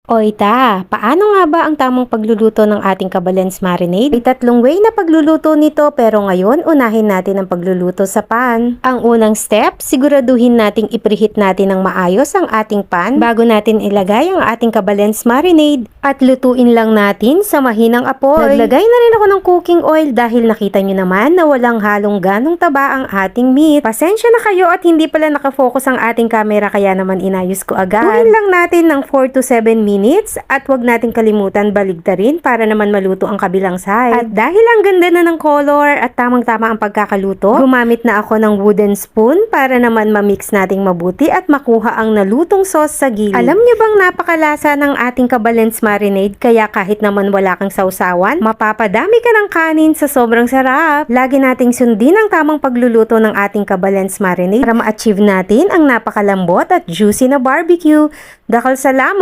Oita, paano nga ba ang tamang pagluluto ng ating kabalens marinade? May tatlong way na pagluluto nito pero ngayon unahin natin ang pagluluto sa pan. Ang unang step, siguraduhin nating ipreheat natin ng maayos ang ating pan bago natin ilagay ang ating kabalens marinade at lutuin lang natin sa mahinang apoy. Naglagay na rin ako ng cooking oil dahil nakita nyo naman na walang halong ganong taba ang ating meat. Pasensya na kayo at hindi pala nakafocus ang ating camera kaya naman inayos ko agad. Lutuin lang natin ng 4 to 7 minutes at wag natin kalimutan baligtarin para naman maluto ang kabilang side. At dahil ang ganda na ng color at tamang-tama ang pagkakaluto, gumamit na ako ng wooden spoon para naman ma-mix nating mabuti at makuha ang nalutong sauce sa gilid. Alam niyo bang napakalasa ng ating kabalens marinade kaya kahit naman wala kang sausawan, mapapadami ka ng kanin sa sobrang sarap. Lagi nating sundin ang tamang pagluluto ng ating kabalens marinade para ma-achieve natin ang napakalambot at juicy na barbecue. Dakal salamat!